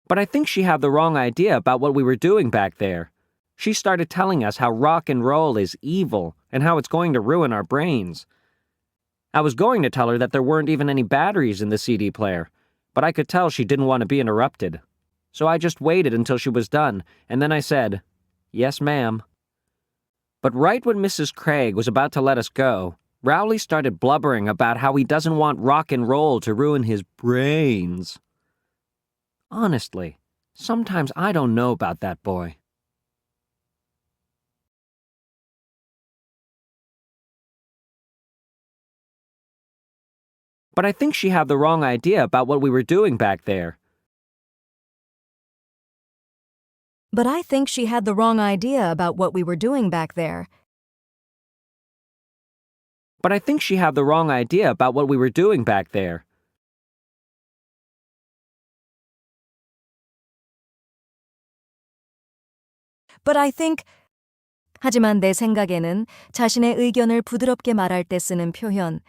But I think she had the wrong idea about what we were doing back there. She started telling us how rock and roll is evil and how it's going to ruin our brains. I was going to tell her that there weren't even any batteries in the CD player, but I could tell she didn't want to be interrupted. So I just waited until she was done, and then I said, "Yes, ma'am." But right when Mrs. Craig was about to let us go, Rowley started blubbering about how he doesn't want rock and roll to ruin his brains. Honestly, sometimes I don't know about that boy. But I think she had the wrong idea about what we were doing back there. But I think she had the wrong idea about what we were doing back there. But I think she had the wrong idea about what we were doing back there. But I think 하지만 내 생각에는 자신의 의견을 부드럽게 말할 때 쓰는 표현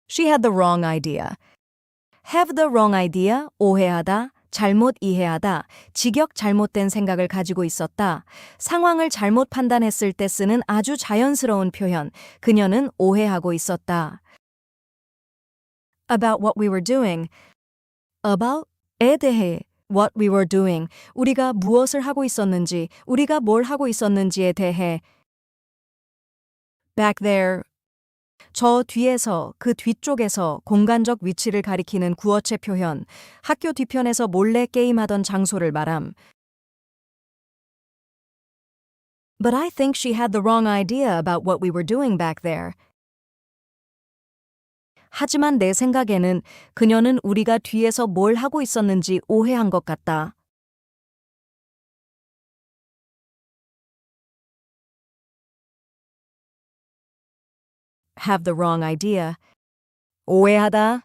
She had the wrong idea. Have the wrong idea, 오해하다, 잘못 이해하다, 직역 잘못된 생각을 가지고 있었다. 상황을 잘못 판단했을 때 쓰는 아주 자연스러운 표현. 그녀는 오해하고 있었다. About what we were doing. about에 대해 what we were doing. 우리가 무엇을 하고 있었는지, 우리가 뭘 하고 있었는지에 대해. Back there. 저 뒤에서, 그 뒤쪽에서 공간적 위치를 가리키는 구어체 표현, 학교 뒤편에서 몰래 게임하던 장소를 말함. But I think she had the wrong idea about what we were doing back there. 하지만 내 생각에는 그녀는 우리가 뒤에서 뭘 하고 있었는지 오해한 것 같다. Have the wrong idea. 오해하다.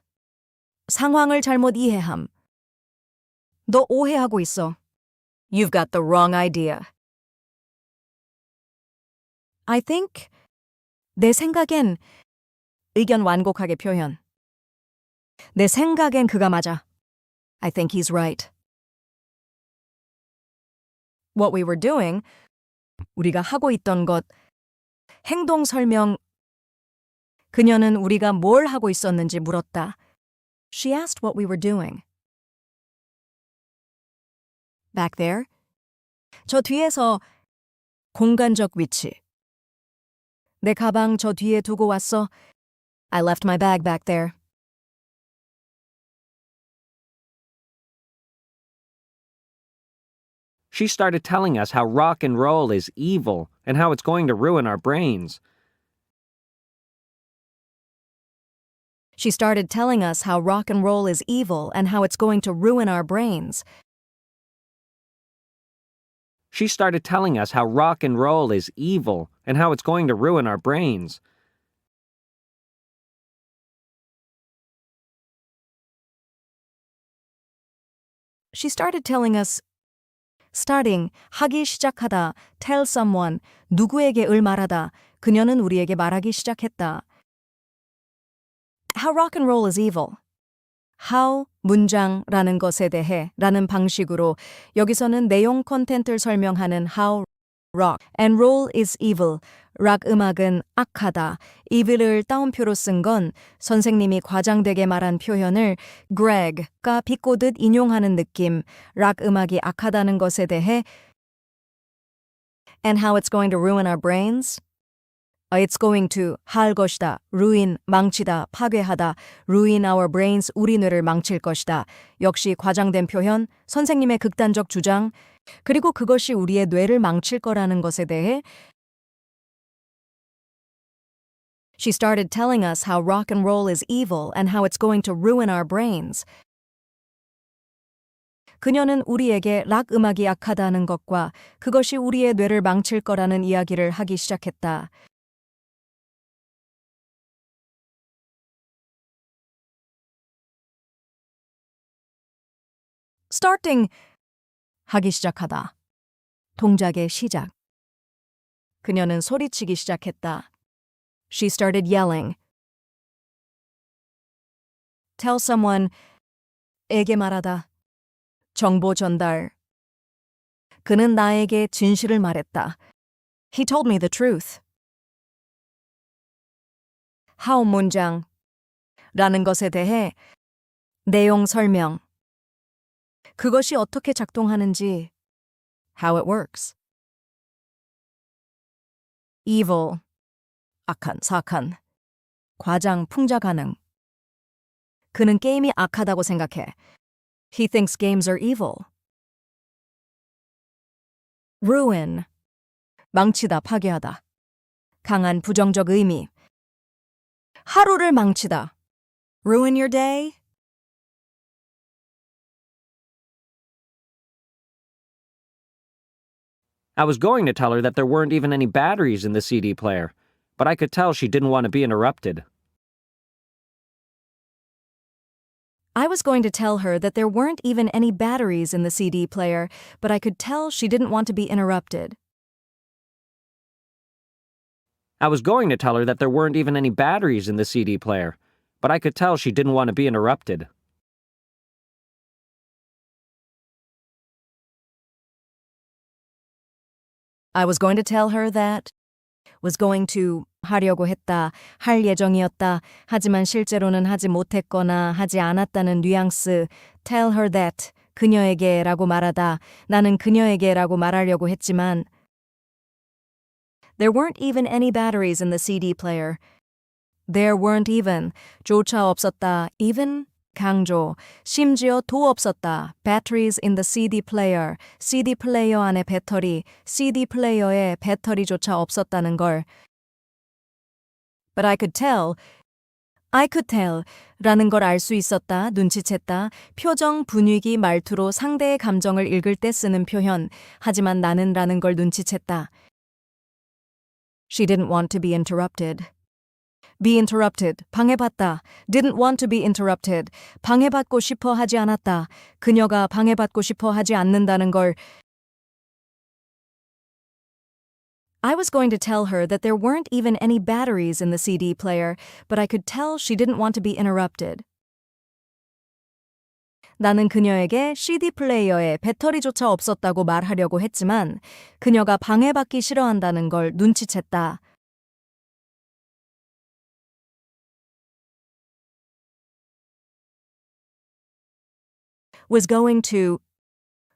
상황을 잘못 이해함. 너 오해하고 있어. You've got the wrong idea. I think. 내 생각엔. 의견 완곡하게 표현. 내 생각엔 그가 맞아. I think he's right. What we were doing. 우리가 하고 있던 것. 행동 설명. 그녀는 우리가 뭘 하고 있었는지 물었다. She asked what we were doing. Back there. 저 뒤에서 공간적 위치. 내 가방 저 뒤에 두고 왔어. I left my bag back there. She started telling us how rock and roll is evil and how it's going to ruin our brains. She started telling us how rock and roll is evil and how it's going to ruin our brains. She started telling us how rock and roll is evil and how it's going to ruin our brains. She started telling us starting, 하기 시작하다, tell someone, 누구에게 말하다, 그녀는 우리에게 말하기 시작했다. How rock and roll is evil. How, 문장라는 것에 대해 라는 방식으로 여기서는 내용 콘텐츠를 설명하는 how rock and roll is evil. 락 음악은 악하다. evil을 따옴표로 쓴 건 선생님이 과장되게 말한 표현을 Greg가 비꼬듯 인용하는 느낌. 락 음악이 악하다는 것에 대해 and how it's going to ruin our brains. It's going to 할 것이다. ruin, 망치다, 파괴하다. ruin our brains, 우리 뇌를 망칠 것이다. 역시 과장된 표현, 선생님의 극단적 주장, 그리고 그것이 우리의 뇌를 망칠 거라는 것에 대해 She started telling us how rock and roll is evil and how it's going to ruin our brains. 그녀는 우리에게 락 음악이 악하다는 것과 그것이 우리의 뇌를 망칠 거라는 이야기를 하기 시작했다. starting 하기 시작하다. 동작의 시작. 그녀는 소리치기 시작했다. She started yelling. Tell someone 에게 말하다. 정보 전달. 그는 나에게 진실을 말했다. He told me the truth. how 문장 라는 것에 대해 내용 설명. 그것이 어떻게 작동하는지. how it works. evil 악한, 사악한. 과장, 풍자 가능. 그는 게임이 악하다고 생각해. He thinks games are evil. ruin 망치다, 파괴하다. 강한 부정적 의미. 하루를 망치다. ruin your day. I was going to tell her that there weren't even any batteries in the CD player, but I could tell she didn't want to be interrupted. I was going to tell her that there weren't even any batteries in the CD player, but I could tell she didn't want to be interrupted. I was going to tell her that there weren't even any batteries in the CD player, but I could tell she didn't want to be interrupted. I was going to tell her that. was going to 하려고 했다, 할 예정이었다, 하지만 실제로는 하지 못했거나 하지 않았다는 뉘앙스. tell her that, 그녀에게라고 말하다, 나는 그녀에게라고 말하려고 했지만 There weren't even any batteries in the CD player. There weren't even, 조차 없었다, even, 강조, 심지어 도 없었다, batteries in the CD player, CD 플레이어 안에 배터리, CD 플레이어에 배터리조차 없었다는 걸. But I could tell 라는 걸 알 수 있었다, 눈치챘다, 표정, 분위기, 말투로 상대의 감정을 읽을 때 쓰는 표현. 하지만 나는 라는 걸 눈치챘다. She didn't want to be interrupted. Be interrupted, 방해받다. Didn't want to be interrupted, 방해받고 싶어 하지 않았다. 그녀가 방해받고 싶어 하지 않는다는 걸. I was going to tell her that there weren't even any batteries in the CD player, but I could tell she didn't want to be interrupted. 나는 그녀에게 CD 플레이어에 배터리조차 없었다고 말하려고 했지만 그녀가 방해받기 싫어한다는 걸 눈치챘다. was going to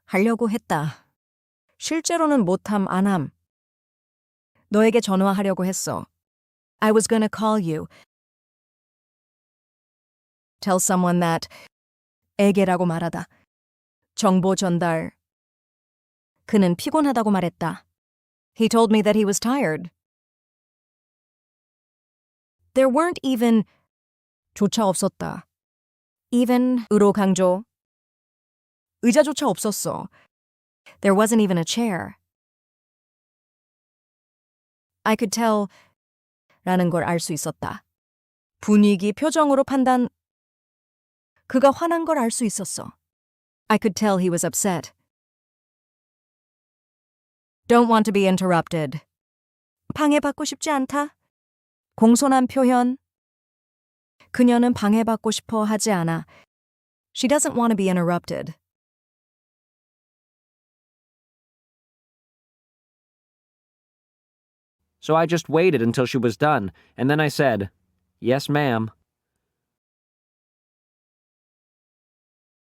하려고 했다. 실제로는 못함, 안함. 너에게 전화하려고 했어. I was gonna call you. Tell someone that. 에게라고 말하다. 정보 전달. 그는 피곤하다고 말했다. He told me that he was tired. There weren't even 조차 없었다. even으로 강조. 의자조차 없었어. There wasn't even a chair. I could tell 라는 걸 알 수 있었다. 분위기, 표정으로 판단. 그가 화난 걸 알 수 있었어. I could tell he was upset. Don't want to be interrupted. 방해받고 싶지 않다. 공손한 표현. 그녀는 방해받고 싶어 하지 않아. She doesn't want to be interrupted. So I just waited until she was done, and then I said, "Yes, ma'am."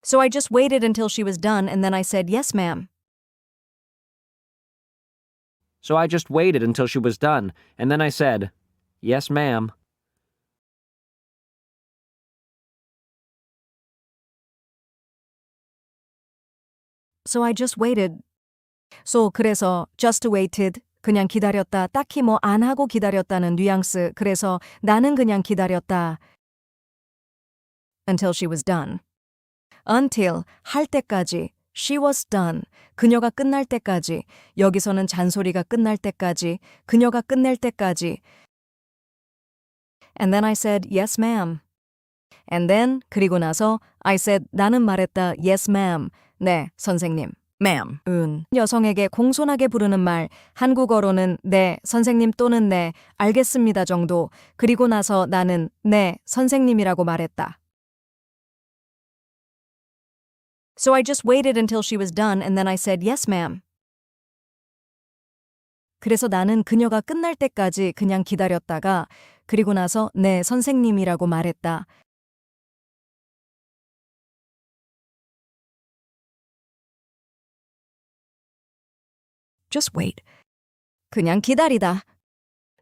So I just waited until she was done, and then I said, "Yes, ma'am." So I just waited until she was done, and then I said, "Yes, ma'am." So I just waited. So 그래서 just waited. 그냥 기다렸다. 딱히 뭐 안 하고 기다렸다는 뉘앙스. 그래서 나는 그냥 기다렸다. Until she was done. Until 할 때까지. She was done. 그녀가 끝날 때까지. 여기서는 잔소리가 끝날 때까지. 그녀가 끝낼 때까지. And then I said, "Yes, ma'am." And then 그리고 나서 I said, 나는 말했다. "Yes, ma'am." 네, 선생님. ma'am. 여성에게 공손하게 부르는 말, 한국어로는 네, 선생님 또는 네, 알겠습니다 정도. 그리고 나서 나는 네, 선생님이라고 말했다. So I just waited until she was done and then I said, yes, ma'am. 그래서 나는 그녀가 끝날 때까지 그냥 기다렸다가 그리고 나서 네, 선생님이라고 말했다. Just wait. 그냥 기다리다.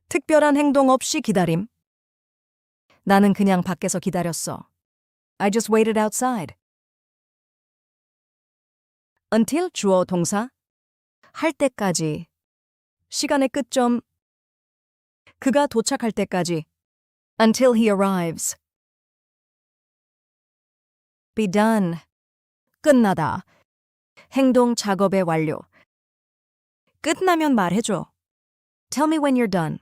특별한 행동 없이 기다림. 나는 그냥 밖에서 기다렸어. I just waited outside. Until 주어 동사. 할 때까지. 시간의 끝점. 그가 도착할 때까지. Until he arrives. Be done. 끝나다. 행동 작업의 완료. 끝나면 말해줘. Tell me when you're done.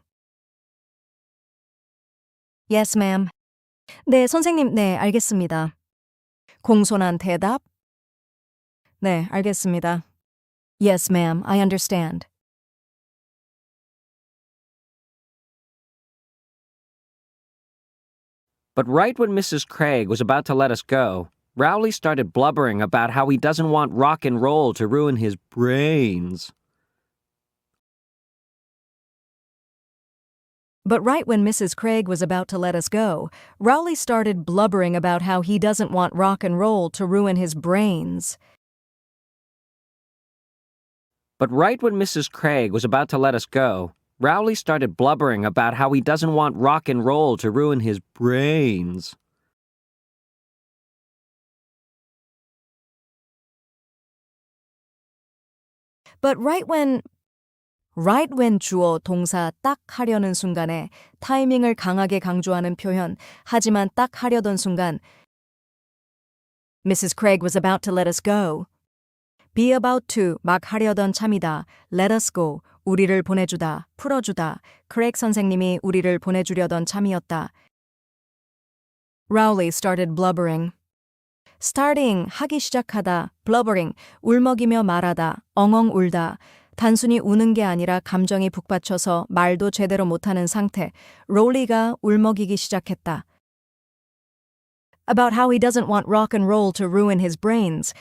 Yes, ma'am. 네, 선생님, 네, 알겠습니다. 공손한 대답. 네, 알겠습니다. Yes, ma'am, I understand. But right when Mrs. Craig was about to let us go, Rowley started blubbering about how he doesn't want rock and roll to ruin his brains. But right when Mrs. Craig was about to let us go, Rowley started blubbering about how he doesn't want rock and roll to ruin his brains. But right when Mrs. Craig was about to let us go, Rowley started blubbering about how he doesn't want rock and roll to ruin his brains. But right when 주어 동사 딱 하려는 순간에 타이밍을 강하게 강조하는 표현, 하지만 딱 하려던 순간 Mrs. Craig was about to let us go. Be about to 막 하려던 참이다. Let us go. 우리를 보내주다, 풀어주다. 크레이그 선생님이 우리를 보내주려던 참이었다. Rowley started blubbering. Starting, 하기 시작하다. Blubbering, 울먹이며 말하다. 엉엉 울다. 단순히 우는 게 아니라 감정이 북받쳐서 말도 제대로 못하는 상태. 롤리가 울먹이기 시작했다. About how he doesn't want rock and roll to ruin his brains.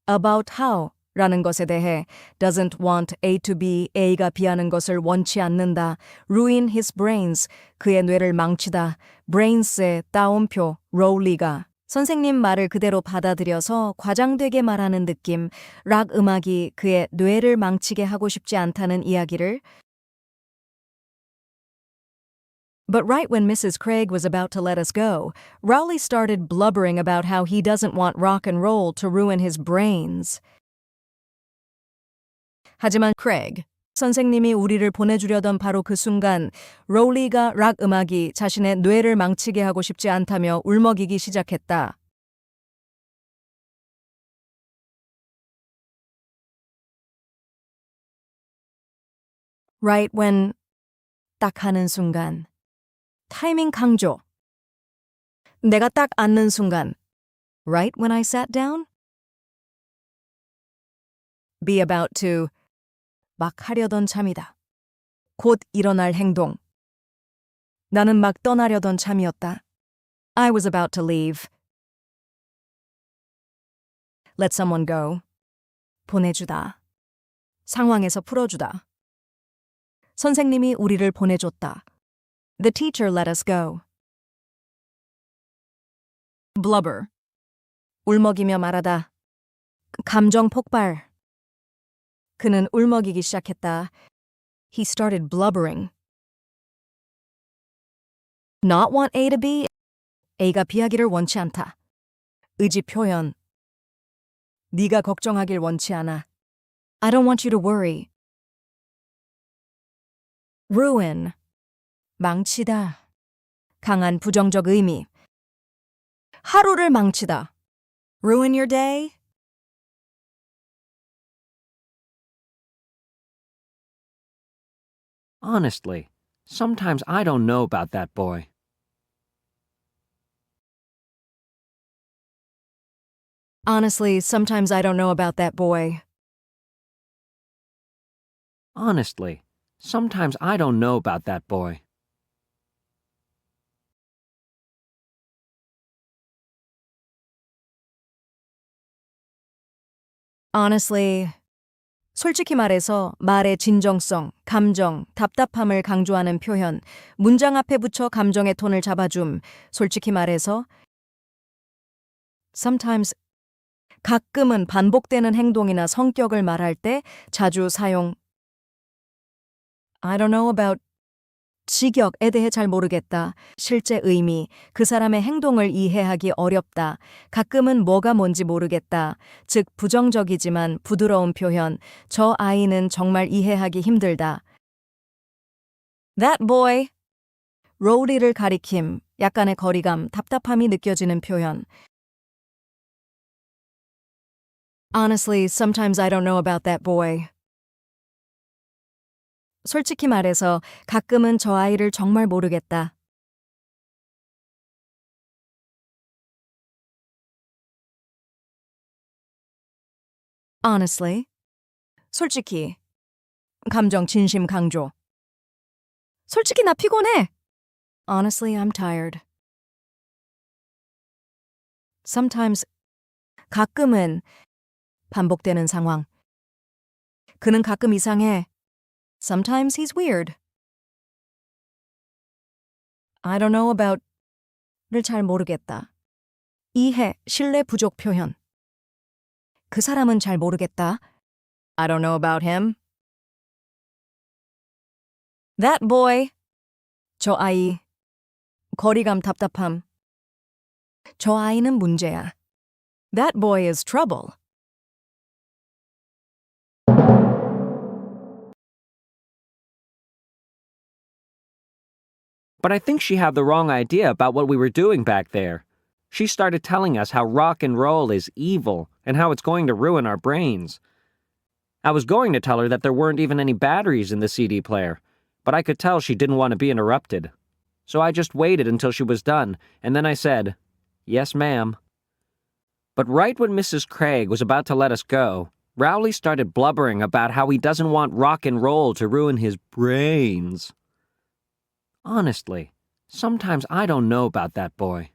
About how 라는 것에 대해 doesn't want A to B, A가 B하는 것을 원치 않는다. ruin his brains, 그의 뇌를 망치다. brains의 따옴표, 롤리가 선생님 말을 그대로 받아들여서 과장되게 말하는 느낌, 락 음악이 그의 뇌를 망치게 하고 싶지 않다는 이야기를 But right when Mrs. Craig was about to let us go, Rowley started blubbering about how he doesn't want rock and roll to ruin his brains. 하지만 Craig, 선생님이 우리를 보내주려던 바로 그 순간, 롤리가 락 음악이 자신의 뇌를 망치게 하고 싶지 않다며 울먹이기 시작했다. Right when 딱 하는 순간. 타이밍 강조. 내가 딱 앉는 순간. Right when I sat down? Be about to. 막 하려던 참이다. 곧 일어날 행동. 나는 막 떠나려던 참이었다. I was about to leave. Let someone go. 보내주다. 상황에서 풀어주다. 선생님이 우리를 보내줬다. The teacher let us go. Blubber. 울먹이며 말하다. 감정 폭발. 그는 울먹이기 시작했다. He started blubbering. Not want A to B. A가 B하기를 원치 않다. 의지 표현. 네가 걱정하길 원치 않아. I don't want you to worry. Ruin. 망치다. 강한 부정적 의미. 하루를 망치다. Ruin your day. Honestly, sometimes I don't know about that boy. Honestly, sometimes I don't know about that boy. Honestly, sometimes I don't know about that boy. Honestly, 솔직히 말해서 말의 진정성, 감정, 답답함을 강조하는 표현, 문장 앞에 붙여 감정의 톤을 잡아줌. 솔직히 말해서 sometimes 가끔은 반복되는 행동이나 성격을 말할 때 자주 사용 I don't know about 직역에 대해 잘 모르겠다. 실제 의미, 그 사람의 행동을 이해하기 어렵다. 가끔은 뭐가 뭔지 모르겠다. 즉 부정적이지만 부드러운 표현. 저 아이는 정말 이해하기 힘들다. That boy. 로우리를 가리킴, 약간의 거리감, 답답함이 느껴지는 표현. Honestly, sometimes I don't know about that boy. 솔직히 말해서 가끔은 저 아이를 정말 모르겠다. Honestly. 솔직히. 감정 진심 강조. 솔직히 나 피곤해. Honestly, I'm tired. Sometimes. 가끔은 반복되는 상황. 그는 가끔 이상해. Sometimes he's weird. I don't know about 를 잘 모르겠다. 이해, 신뢰 부족 표현. 그 사람은 잘 모르겠다. I don't know about him. That boy. 저 아이. 거리감 답답함. 저 아이는 문제야. That boy is trouble. But I think she had the wrong idea about what we were doing back there. She started telling us how rock and roll is evil and how it's going to ruin our brains. I was going to tell her that there weren't even any batteries in the CD player, but I could tell she didn't want to be interrupted. So I just waited until she was done, and then I said, "Yes, ma'am." But right when Mrs. Craig was about to let us go, Rowley started blubbering about how he doesn't want rock and roll to ruin his brains. Honestly, sometimes I don't know about that boy.